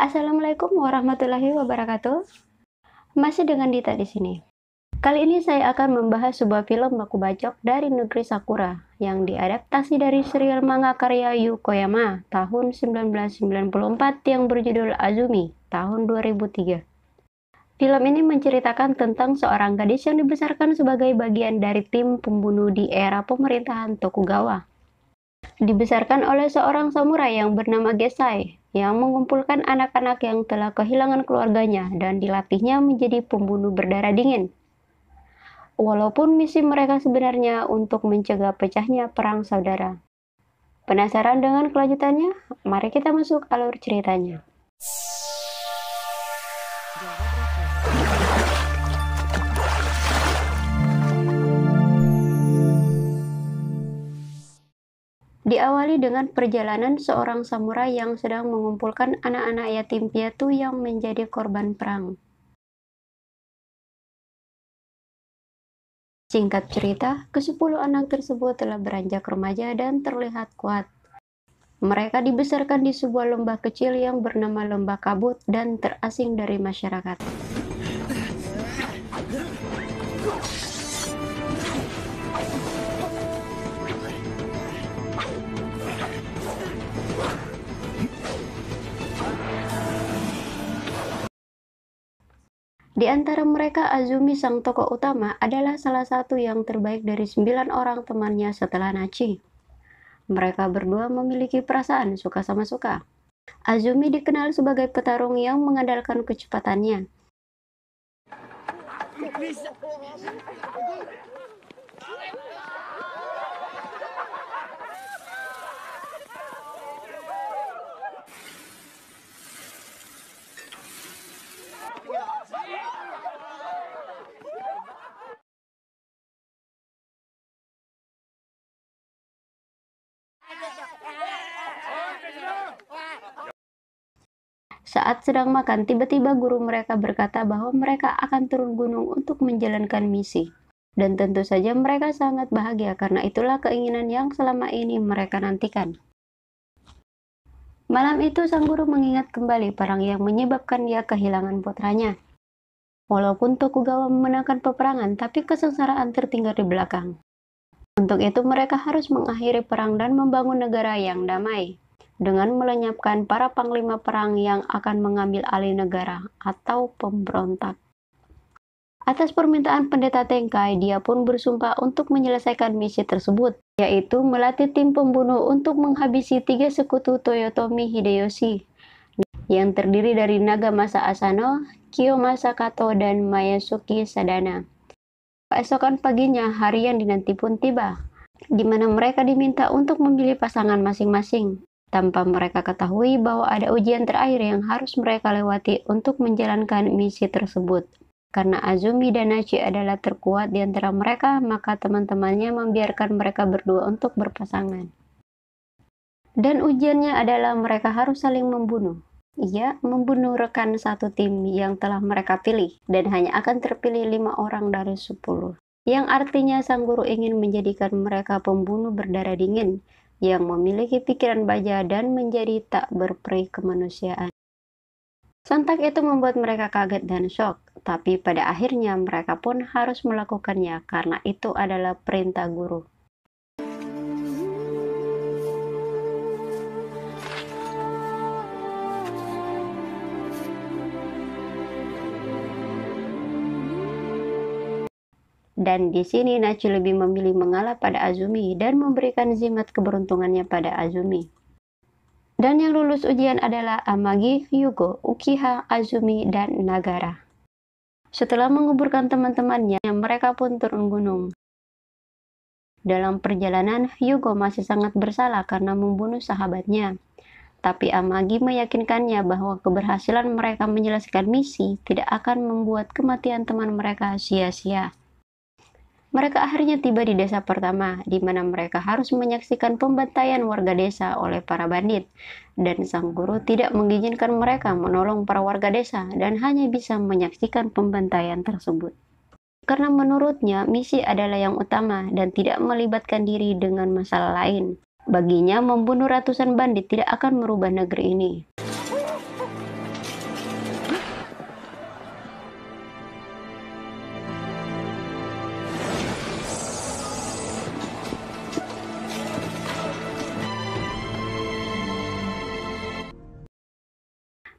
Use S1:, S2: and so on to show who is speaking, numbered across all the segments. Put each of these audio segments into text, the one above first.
S1: Assalamualaikum warahmatullahi wabarakatuh. Masih dengan Dita di sini. Kali ini saya akan membahas sebuah film baku bacok dari negeri Sakura yang diadaptasi dari serial manga karya Yokoyama tahun 1994 yang berjudul Azumi tahun 2003. Film ini menceritakan tentang seorang gadis yang dibesarkan sebagai bagian dari tim pembunuh di era pemerintahan Tokugawa. Dibesarkan oleh seorang samurai yang bernama Gesai, yang mengumpulkan anak-anak yang telah kehilangan keluarganya dan dilatihnya menjadi pembunuh berdarah dingin. Walaupun misi mereka sebenarnya untuk mencegah pecahnya perang saudara. Penasaran dengan kelanjutannya? Mari kita masuk alur ceritanya. Diawali dengan perjalanan seorang samurai yang sedang mengumpulkan anak-anak yatim piatu yang menjadi korban perang. Singkat cerita, ke-10 anak tersebut telah beranjak remaja dan terlihat kuat. Mereka dibesarkan di sebuah lembah kecil yang bernama Lembah Kabut dan terasing dari masyarakat. Di antara mereka, Azumi sang tokoh utama adalah salah satu yang terbaik dari 9 orang temannya setelah Nachi. Mereka berdua memiliki perasaan suka sama suka. Azumi dikenal sebagai petarung yang mengandalkan kecepatannya. Saat sedang makan, tiba-tiba guru mereka berkata bahwa mereka akan turun gunung untuk menjalankan misi. Dan tentu saja mereka sangat bahagia karena itulah keinginan yang selama ini mereka nantikan. Malam itu sang guru mengingat kembali perang yang menyebabkan dia kehilangan putranya. Walaupun Tokugawa memenangkan peperangan, tapi kesengsaraan tertinggal di belakang. Untuk itu mereka harus mengakhiri perang dan membangun negara yang damai, dengan melenyapkan para panglima perang yang akan mengambil alih negara atau pemberontak. Atas permintaan Pendeta Tenkai, dia pun bersumpah untuk menyelesaikan misi tersebut, yaitu melatih tim pembunuh untuk menghabisi 3 sekutu Toyotomi Hideyoshi, yang terdiri dari Nagamasa Asano, Kiyomasa Kato, dan Mayasuki Sadana. Keesokan paginya, hari yang dinanti pun tiba, di mana mereka diminta untuk memilih pasangan masing-masing, tanpa mereka ketahui bahwa ada ujian terakhir yang harus mereka lewati untuk menjalankan misi tersebut. Karena Azumi dan Nachi adalah terkuat di antara mereka, maka teman-temannya membiarkan mereka berdua untuk berpasangan. Dan ujiannya adalah mereka harus saling membunuh. Ia membunuh rekan satu tim yang telah mereka pilih, dan hanya akan terpilih 5 orang dari 10. Yang artinya sang guru ingin menjadikan mereka pembunuh berdarah dingin, yang memiliki pikiran baja dan menjadi tak berperi kemanusiaan. Sontak itu membuat mereka kaget dan shock, tapi pada akhirnya mereka pun harus melakukannya karena itu adalah perintah guru. Dan di sini Nachi lebih memilih mengalah pada Azumi dan memberikan zimat keberuntungannya pada Azumi. Dan yang lulus ujian adalah Amagi, Hyugo, Uchiha, Azumi, dan Nagara. Setelah menguburkan teman-temannya, mereka pun turun gunung. Dalam perjalanan, Hyugo masih sangat bersalah karena membunuh sahabatnya. Tapi Amagi meyakinkannya bahwa keberhasilan mereka menyelesaikan misi tidak akan membuat kematian teman mereka sia-sia. Mereka akhirnya tiba di desa pertama, di mana mereka harus menyaksikan pembantaian warga desa oleh para bandit, dan sang guru tidak mengizinkan mereka menolong para warga desa dan hanya bisa menyaksikan pembantaian tersebut. Karena menurutnya misi adalah yang utama dan tidak melibatkan diri dengan masalah lain. Baginya membunuh ratusan bandit tidak akan merubah negeri ini.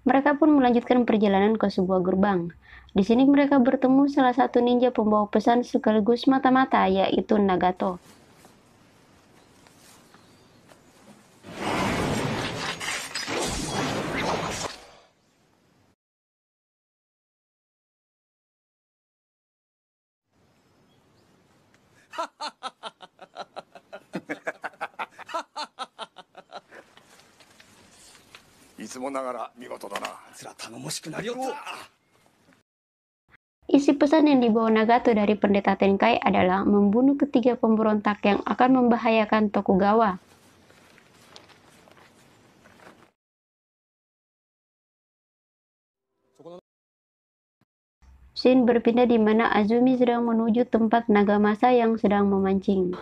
S1: Mereka pun melanjutkan perjalanan ke sebuah gerbang. Di sini mereka bertemu salah satu ninja pembawa pesan sekaligus mata-mata, yaitu Nagato. Isi pesan yang dibawa Nagato dari pendeta Tenkai adalah membunuh ketiga pemberontak yang akan membahayakan Tokugawa. Scene berpindah di mana Azumi sedang menuju tempat Nagamasa yang sedang memancing.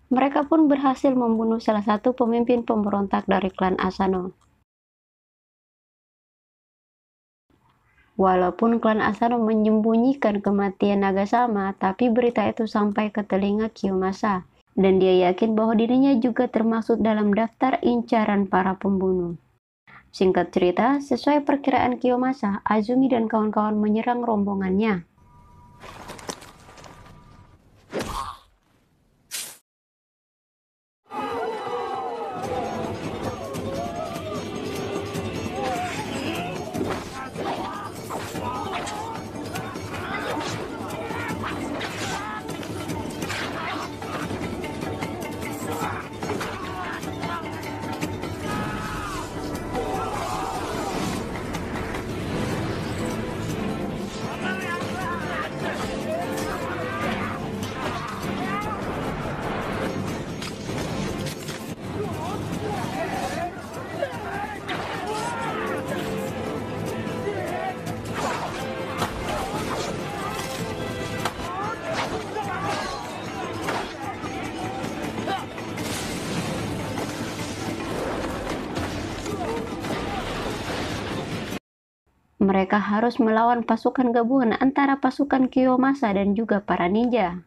S1: Mereka pun berhasil membunuh salah satu pemimpin pemberontak dari klan Asano. Walaupun klan Asano menyembunyikan kematian Nagasama, tapi berita itu sampai ke telinga Kiyomasa, dan dia yakin bahwa dirinya juga termasuk dalam daftar incaran para pembunuh. Singkat cerita, sesuai perkiraan Kiyomasa, Azumi dan kawan-kawan menyerang rombongannya. Mereka harus melawan pasukan gabungan antara pasukan Kiyomasa dan juga para ninja.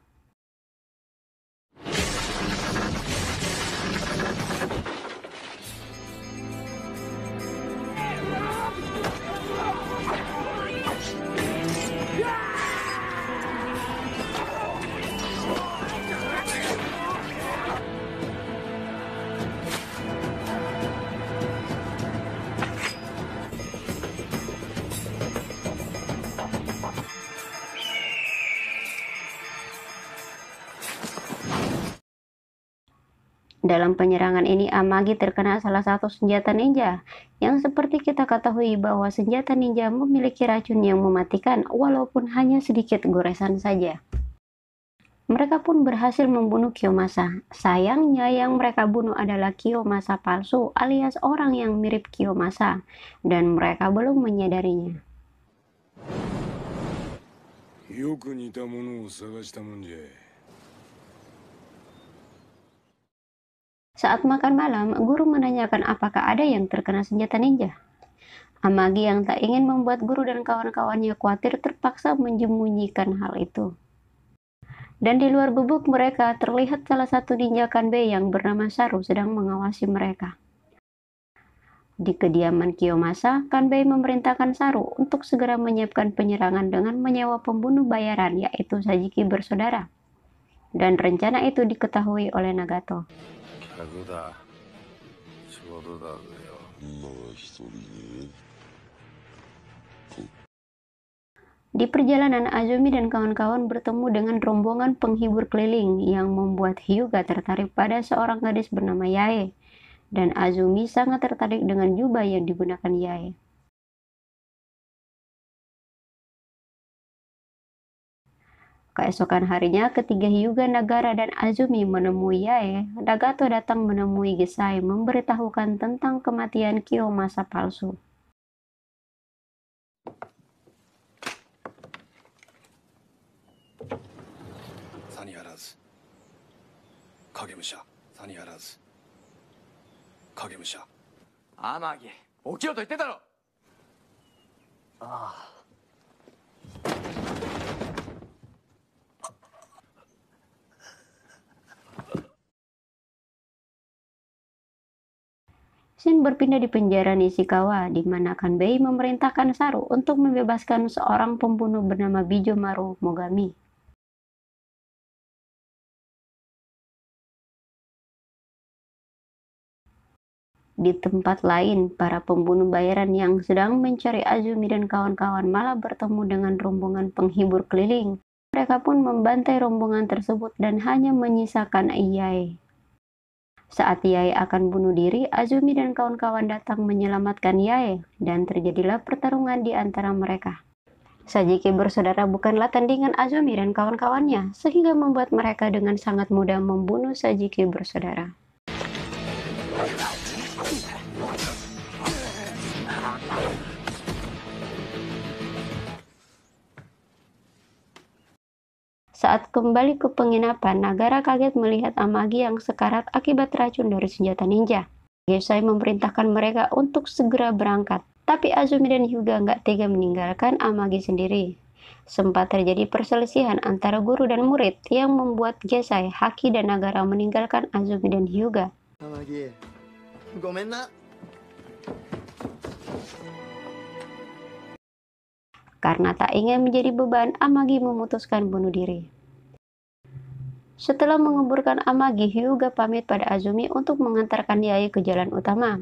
S1: Dalam penyerangan ini, Amagi terkena salah satu senjata ninja, yang seperti kita ketahui bahwa senjata ninja memiliki racun yang mematikan walaupun hanya sedikit goresan saja. Mereka pun berhasil membunuh Kiyomasa. Sayangnya yang mereka bunuh adalah Kiyomasa palsu alias orang yang mirip Kiyomasa, dan mereka belum menyadarinya. Saat makan malam, guru menanyakan apakah ada yang terkena senjata ninja. Amagi yang tak ingin membuat guru dan kawan-kawannya khawatir terpaksa menyembunyikan hal itu. Dan di luar gubuk mereka terlihat salah satu ninja Kanbei yang bernama Saru sedang mengawasi mereka. Di kediaman Kiyomasa, Kanbei memerintahkan Saru untuk segera menyiapkan penyerangan dengan menyewa pembunuh bayaran, yaitu Sajiki bersaudara. Dan rencana itu diketahui oleh Nagato. Di perjalanan, Azumi dan kawan-kawan bertemu dengan rombongan penghibur keliling yang membuat Hyuga tertarik pada seorang gadis bernama Yae, dan Azumi sangat tertarik dengan jubah yang digunakan Yae. Keesokan harinya, ketiga Hyuga, Nagara, dan Azumi menemui Yae. Nagato datang menemui Gesai, memberitahukan tentang kematian Kiyomasa palsu.
S2: Amagi, 起きようと言ってたろ。
S1: Shin berpindah di penjara Nishikawa, di mana Kanbei memerintahkan Saru untuk membebaskan seorang pembunuh bernama Bijomaru Mogami. Di tempat lain, para pembunuh bayaran yang sedang mencari Azumi dan kawan-kawan malah bertemu dengan rombongan penghibur keliling. Mereka pun membantai rombongan tersebut dan hanya menyisakan Yae. Saat Yae akan bunuh diri, Azumi dan kawan-kawan datang menyelamatkan Yae, dan terjadilah pertarungan di antara mereka. Sajiki bersaudara bukanlah tandingan Azumi dan kawan-kawannya, sehingga membuat mereka dengan sangat mudah membunuh Sajiki bersaudara. Saat kembali ke penginapan, Nagara kaget melihat Amagi yang sekarat akibat racun dari senjata ninja. Gesai memerintahkan mereka untuk segera berangkat, tapi Azumi dan Hyuga nggak tega meninggalkan Amagi sendiri. Sempat terjadi perselisihan antara guru dan murid yang membuat Gesai, Haki, dan Nagara meninggalkan Azumi dan Hyuga.
S2: Amagi, gomen na.
S1: Karena tak ingin menjadi beban, Amagi memutuskan bunuh diri. Setelah menguburkan Amagi, Hyuga pamit pada Azumi untuk mengantarkan Yae ke jalan utama.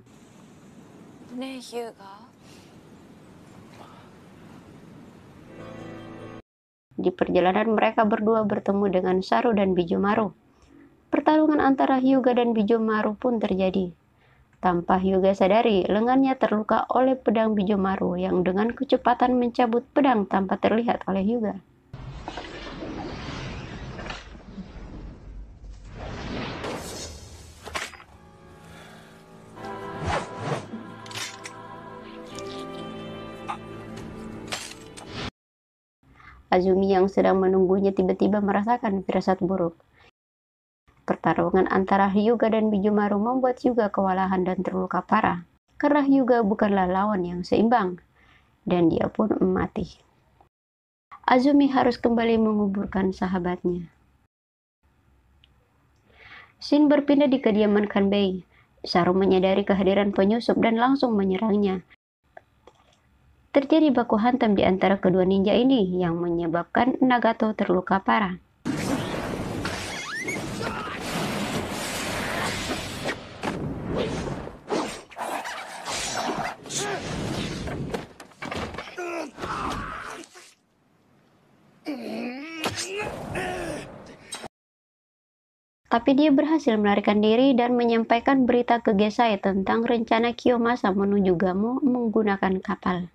S1: Di perjalanan mereka berdua bertemu dengan Saru dan Bijomaru. Pertarungan antara Hyuga dan Bijomaru pun terjadi. Tanpa Hyuga sadari, lengannya terluka oleh pedang Bijomaru yang dengan kecepatan mencabut pedang tanpa terlihat oleh Hyuga. Azumi yang sedang menunggunya tiba-tiba merasakan firasat buruk. Pertarungan antara Hyuga dan Bijomaru membuat Hyuga kewalahan dan terluka parah, karena Hyuga bukanlah lawan yang seimbang, dan dia pun mati. Azumi harus kembali menguburkan sahabatnya. Shin berpindah di kediaman Kanbei. Saru menyadari kehadiran penyusup dan langsung menyerangnya. Terjadi baku hantam di antara kedua ninja ini yang menyebabkan Nagato terluka parah. Tapi dia berhasil melarikan diri dan menyampaikan berita ke Gesai tentang rencana Kiyomasa menuju Gamo menggunakan kapal.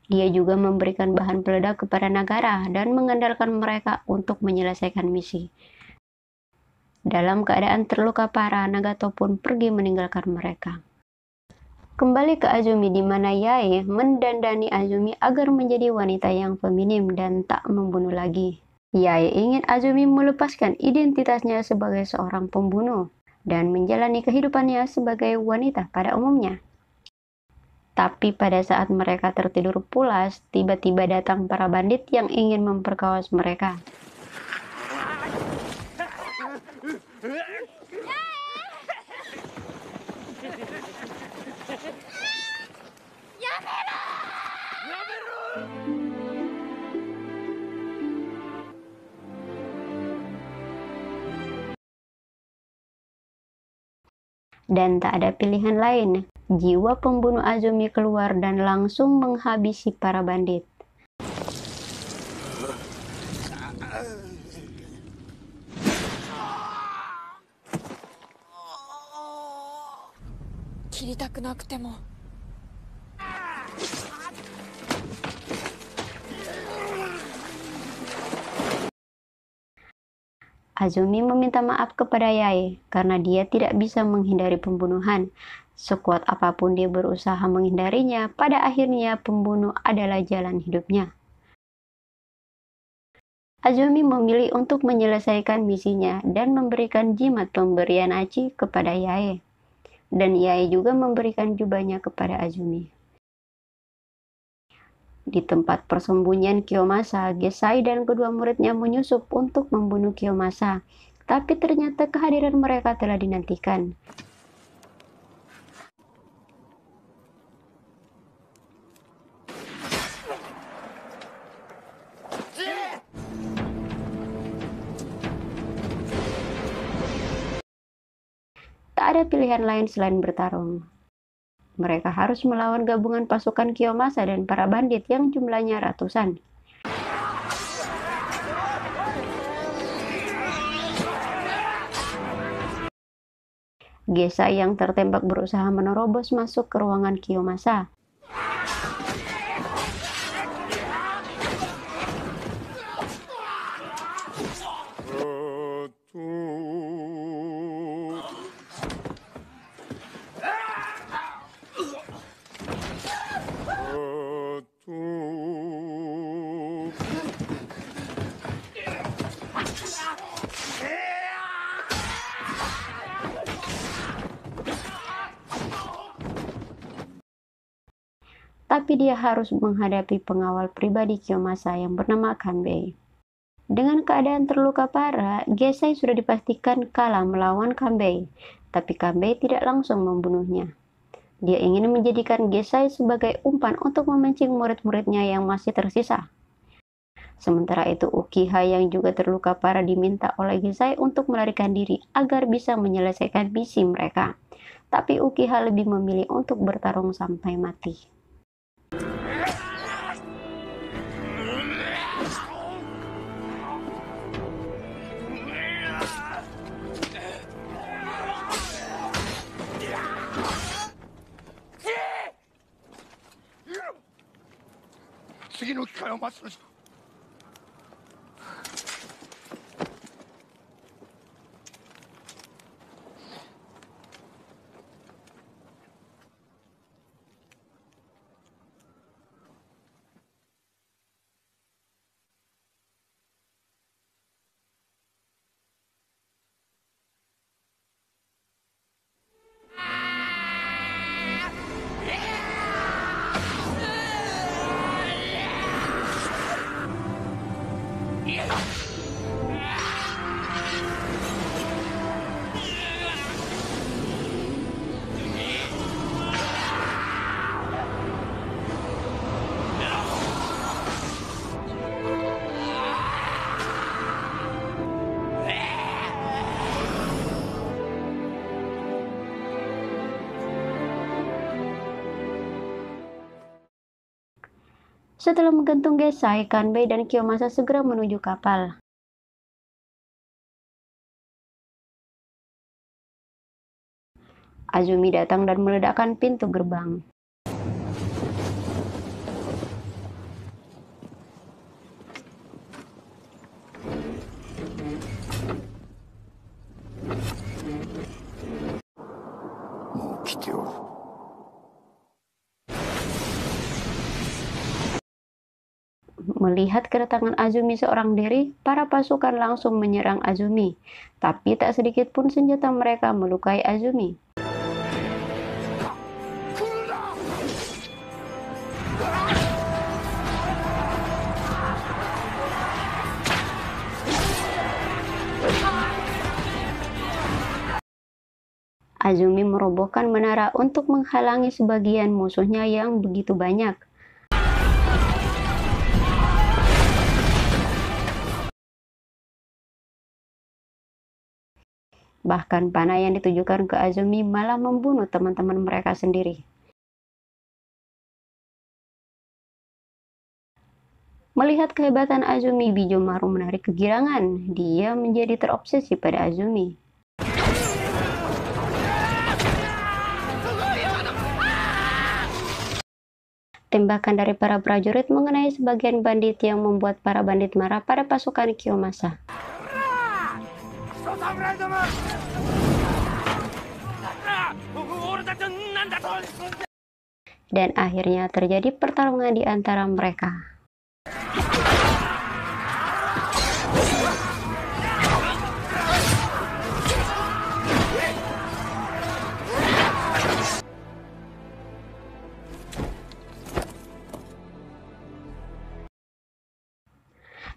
S1: Dia juga memberikan bahan peledak kepada Nagara dan mengandalkan mereka untuk menyelesaikan misi. Dalam keadaan terluka parah, Nagato pun pergi meninggalkan mereka. Kembali ke Azumi, di mana Yae mendandani Azumi agar menjadi wanita yang feminim dan tak membunuh lagi. Yae ingin Azumi melepaskan identitasnya sebagai seorang pembunuh dan menjalani kehidupannya sebagai wanita pada umumnya. Tapi pada saat mereka tertidur pulas, tiba-tiba datang para bandit yang ingin memperkawas mereka. Dan tak ada pilihan lain, jiwa pembunuh Azumi keluar dan langsung menghabisi para bandit. Azumi meminta maaf kepada Yae karena dia tidak bisa menghindari pembunuhan. Sekuat apapun dia berusaha menghindarinya, pada akhirnya pembunuh adalah jalan hidupnya. Azumi memilih untuk menyelesaikan misinya dan memberikan jimat pemberian aci kepada Yae. Dan Yae juga memberikan jubahnya kepada Azumi. Di tempat persembunyian Kiyomasa, Gesai dan kedua muridnya menyusup untuk membunuh Kiyomasa. Tapi ternyata kehadiran mereka telah dinantikan. Tak ada pilihan lain selain bertarung. Mereka harus melawan gabungan pasukan Kiyomasa dan para bandit yang jumlahnya ratusan. Gesai yang tertembak berusaha menerobos masuk ke ruangan Kiyomasa. Tapi dia harus menghadapi pengawal pribadi Kiyomasa yang bernama Kanbei. Dengan keadaan terluka parah, Gesai sudah dipastikan kalah melawan Kanbei, tapi Kanbei tidak langsung membunuhnya. Dia ingin menjadikan Gesai sebagai umpan untuk memancing murid-muridnya yang masih tersisa. Sementara itu, Uchiha yang juga terluka parah diminta oleh Gesai untuk melarikan diri agar bisa menyelesaikan misi mereka. Tapi Uchiha lebih memilih untuk bertarung sampai mati. Setelah menggantung Gesai, Kanbei dan Kiyomasa segera menuju kapal. Azumi datang dan meledakkan pintu gerbang. Melihat kedatangan Azumi seorang diri, para pasukan langsung menyerang Azumi. Tapi tak sedikit pun senjata mereka melukai Azumi. Azumi merobohkan menara untuk menghalangi sebagian musuhnya yang begitu banyak. Bahkan panah yang ditujukan ke Azumi malah membunuh teman-teman mereka sendiri. Melihat kehebatan Azumi, Bijomaru menarik kegirangan. Dia menjadi terobsesi pada Azumi. Tembakan dari para prajurit mengenai sebagian bandit yang membuat para bandit marah pada pasukan Kiyomasa. Dan akhirnya terjadi pertarungan di antara mereka.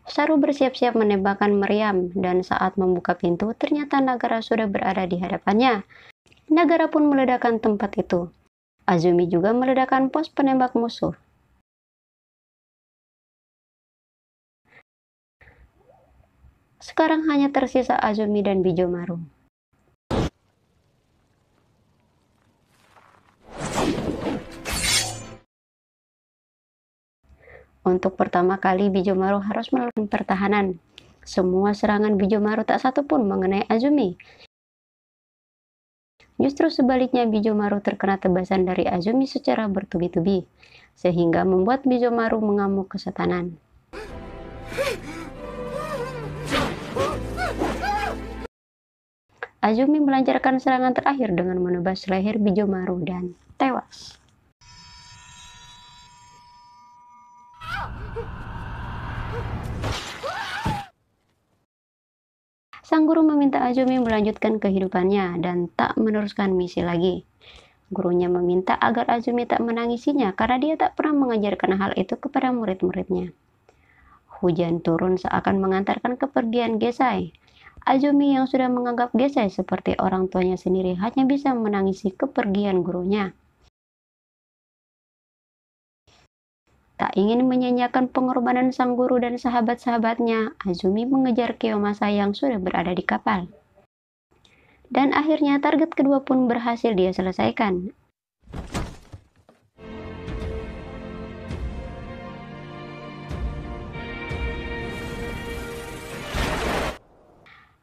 S1: Saru bersiap-siap menembakkan meriam, dan saat membuka pintu, ternyata Nagara sudah berada di hadapannya. Nagara pun meledakkan tempat itu. Azumi juga meledakkan pos penembak musuh. Sekarang hanya tersisa Azumi dan Bijomaru. Untuk pertama kali Bijomaru harus melakukan pertahanan. Semua serangan Bijomaru tak satu pun mengenai Azumi. Justru sebaliknya Bijomaru terkena tebasan dari Azumi secara bertubi-tubi, sehingga membuat Bijomaru mengamuk kesetanan. Azumi melancarkan serangan terakhir dengan menebas leher Bijomaru dan tewas. Sang guru meminta Azumi melanjutkan kehidupannya dan tak meneruskan misi lagi. Gurunya meminta agar Azumi tak menangisinya karena dia tak pernah mengajarkan hal itu kepada murid-muridnya. Hujan turun seakan mengantarkan kepergian Gesai. Azumi yang sudah menganggap Gesai seperti orang tuanya sendiri hanya bisa menangisi kepergian gurunya. Tak ingin menyanyiakan pengorbanan sang guru dan sahabat-sahabatnya, Azumi mengejar Kiyomasa yang sudah berada di kapal. Dan akhirnya target kedua pun berhasil dia selesaikan.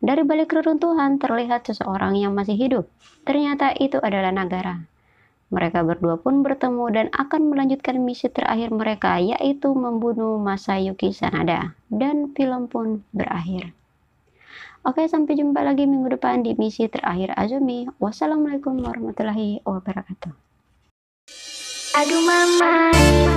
S1: Dari balik reruntuhan terlihat seseorang yang masih hidup. Ternyata itu adalah Nagara. Mereka berdua pun bertemu dan akan melanjutkan misi terakhir mereka, yaitu membunuh Masayuki Sanada. Dan film pun berakhir. Oke, sampai jumpa lagi minggu depan di misi terakhir Azumi. Wassalamualaikum warahmatullahi wabarakatuh.
S3: Aduh mama.